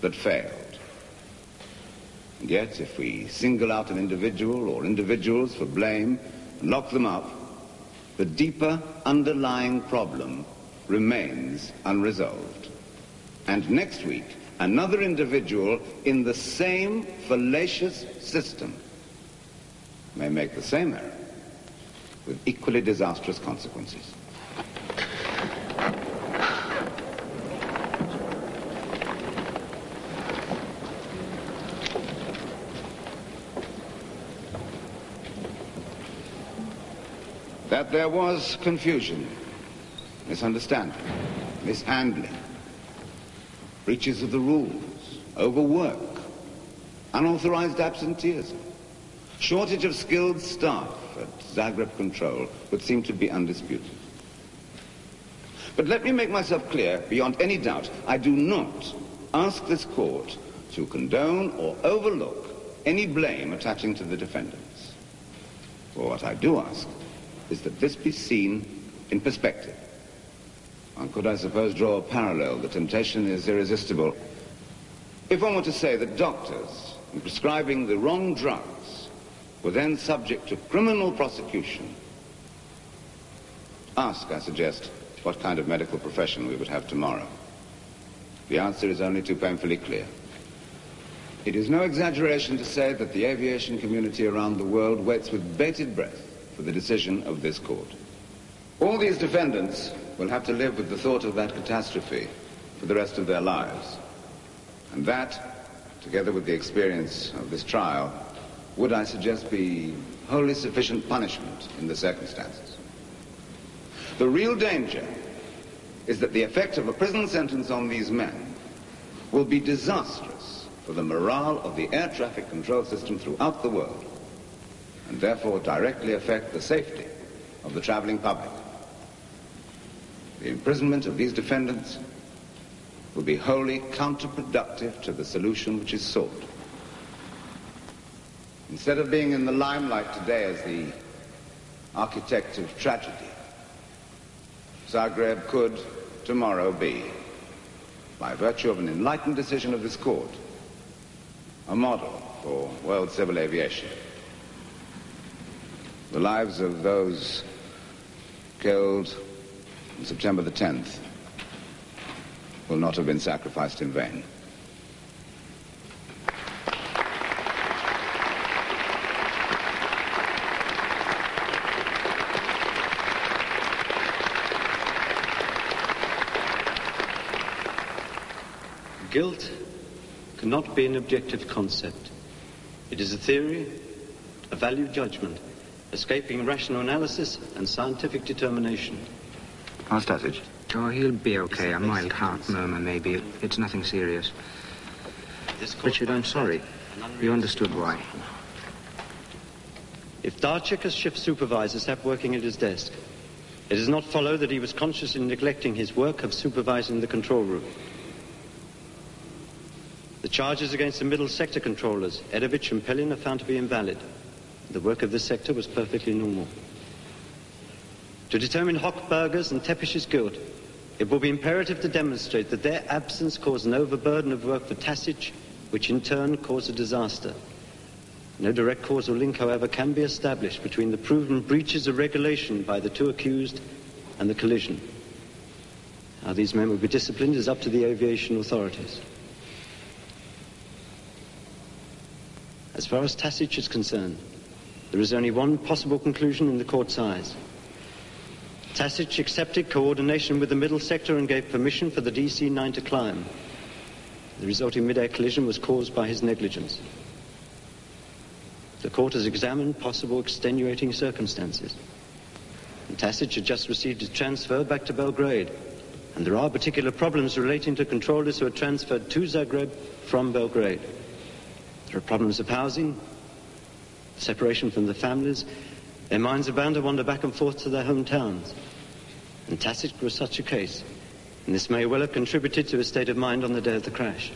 that failed. And yet, if we single out an individual or individuals for blame and lock them up, the deeper underlying problem remains unresolved. And next week, another individual in the same fallacious system may make the same error with equally disastrous consequences. That there was confusion, misunderstanding, mishandling, breaches of the rules, overwork, unauthorized absenteeism, shortage of skilled staff at Zagreb Control would seem to be undisputed. But let me make myself clear, beyond any doubt, I do not ask this court to condone or overlook any blame attaching to the defendants. For what I do ask is that this be seen in perspective. One could, I suppose, draw a parallel. The temptation is irresistible. If one were to say that doctors, in prescribing the wrong drugs, were then subject to criminal prosecution, ask, I suggest, what kind of medical profession we would have tomorrow. The answer is only too painfully clear. It is no exaggeration to say that the aviation community around the world waits with bated breath for the decision of this court. All these defendants will have to live with the thought of that catastrophe for the rest of their lives. And that, together with the experience of this trial, would, I suggest, be wholly sufficient punishment in the circumstances. The real danger is that the effect of a prison sentence on these men will be disastrous for the morale of the air traffic control system throughout the world, and therefore directly affect the safety of the traveling public. The imprisonment of these defendants will be wholly counterproductive to the solution which is sought. Instead of being in the limelight today as the architect of tragedy, Zagreb could tomorrow be, by virtue of an enlightened decision of this court, a model for world civil aviation. The lives of those killed on September the 10th will not have been sacrificed in vain. Guilt cannot be an objective concept. It is a theory, a value judgment, escaping rational analysis and scientific determination. How's Tasich? Oh, he'll be okay. A mild heart murmur, maybe. It's nothing serious. Richard, I'm sorry. You understood why. If Darchik, as shift supervisor, sat working at his desk, it does not follow that he was consciously neglecting his work of supervising the control room. The charges against the middle sector controllers, Edovich and Pelin, are found to be invalid. The work of this sector was perfectly normal. To determine Hochberger's and Tepish's guilt, it will be imperative to demonstrate that their absence caused an overburden of work for Tasic, which in turn caused a disaster. No direct causal link, however, can be established between the proven breaches of regulation by the two accused and the collision. How these men will be disciplined is up to the aviation authorities. As far as Tasic is concerned, there is only one possible conclusion in the court's eyes. Tasic accepted coordination with the middle sector and gave permission for the DC-9 to climb. The resulting mid-air collision was caused by his negligence. The court has examined possible extenuating circumstances. And Tasic had just received a transfer back to Belgrade, and there are particular problems relating to controllers who are transferred to Zagreb from Belgrade. There are problems of housing, separation from the families. Their minds are bound to wander back and forth to their hometowns. And Tasic was such a case, and this may well have contributed to his state of mind on the day of the crash.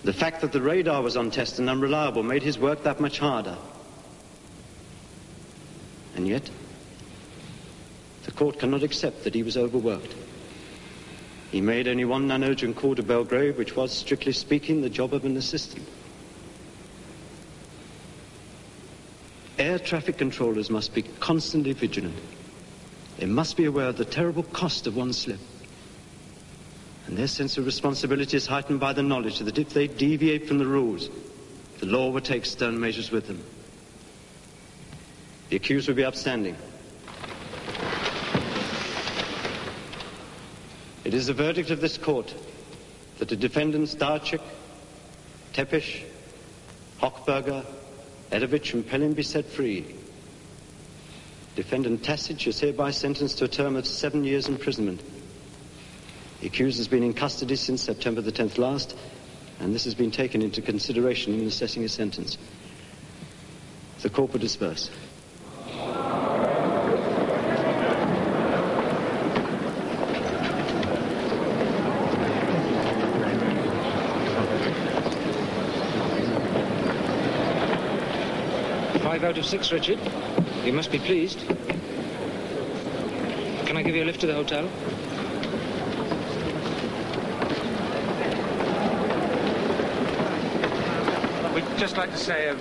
The fact that the radar was on test and unreliable made his work that much harder. And yet, the court cannot accept that he was overworked. He made only one non-urgent call to Belgrade, which was, strictly speaking, the job of an assistant. Air traffic controllers must be constantly vigilant. They must be aware of the terrible cost of one slip. And their sense of responsibility is heightened by the knowledge that if they deviate from the rules, the law will take stern measures with them. The accused will be upstanding. It is the verdict of this court that the defendants Darchik, Tepish, Hochberger, Edovich and Pelin be set free. Defendant Tasic is hereby sentenced to a term of 7 years imprisonment. The accused has been in custody since September the 10th last, and this has been taken into consideration in assessing a sentence. The court will disperse. Five out of 6, Richard. You must be pleased. Can I give you a lift to the hotel? We'd just like to say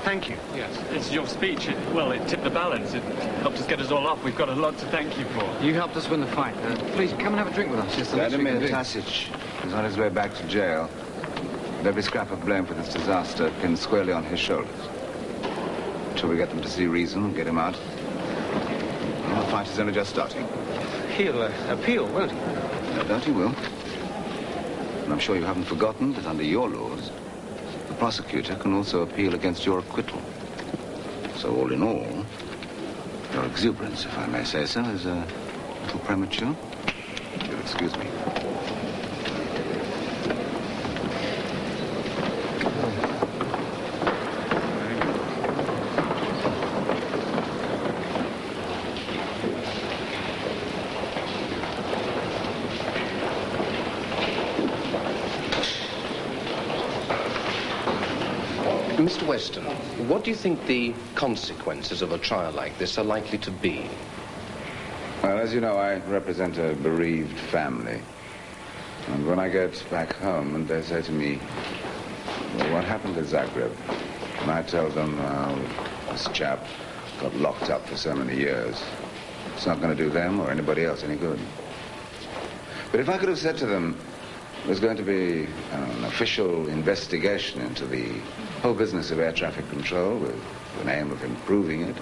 thank you. Yes, it's your speech. It tipped the balance. It helped us get us all off. We've got a lot to thank you for. You helped us win the fight. Please, come and have a drink with us. Vladimir Tasic is on his way back to jail. With every scrap of blame for this disaster pinned squarely on his shoulders. Till we get them to see reason, get him out. Well, the fight is only just starting. He'll appeal, won't he? No doubt he will. And I'm sure you haven't forgotten that under your laws, the prosecutor can also appeal against your acquittal. So all in all, your exuberance, if I may say so, is a little premature. You'll excuse me. Mr. Weston, what do you think the consequences of a trial like this are likely to be? Well, as you know, I represent a bereaved family. And when I get back home and they say to me, well, what happened at Zagreb? And I tell them, this chap got locked up for so many years. It's not going to do them or anybody else any good. But if I could have said to them, there's going to be an official investigation into the whole business of air traffic control with an aim of improving it,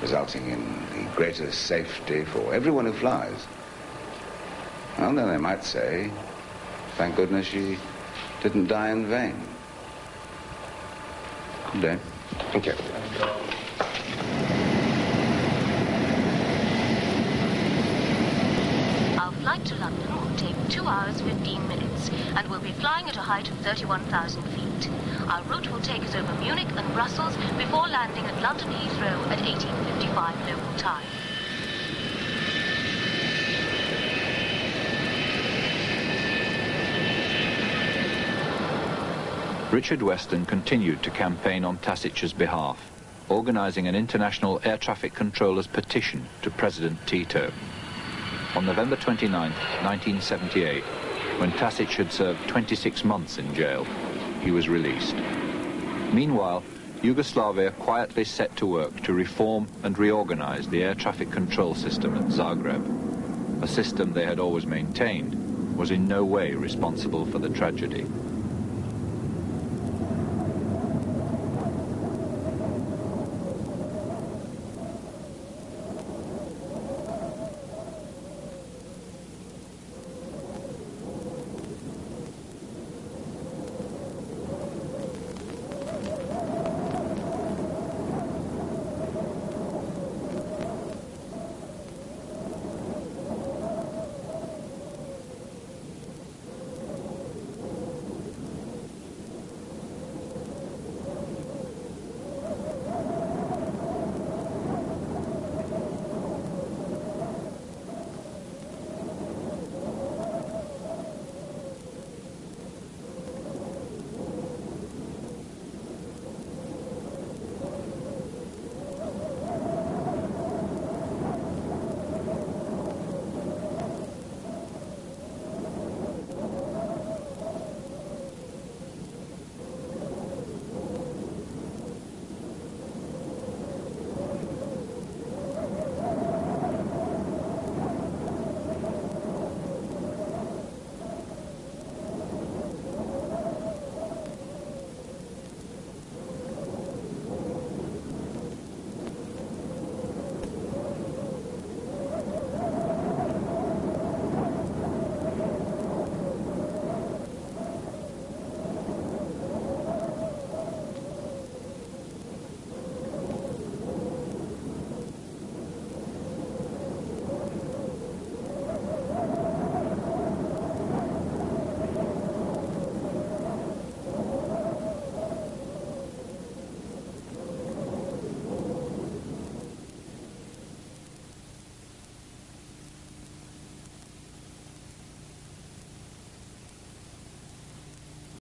resulting in the greatest safety for everyone who flies. Well, then they might say, thank goodness she didn't die in vain. Good day. Thank you. Our flight to London will take 2 hours 15 minutes and we'll be flying at a height of 31,000 feet. Our route will take us over Munich and Brussels before landing at London Heathrow at 18:55 local time. Richard Weston continued to campaign on Tasic's behalf, organising an international air traffic controllers petition to President Tito. On November 29, 1978, when Tasic had served 26 months in jail, he was released. Meanwhile, Yugoslavia quietly set to work to reform and reorganise the air traffic control system at Zagreb. A system they had always maintained was in no way responsible for the tragedy.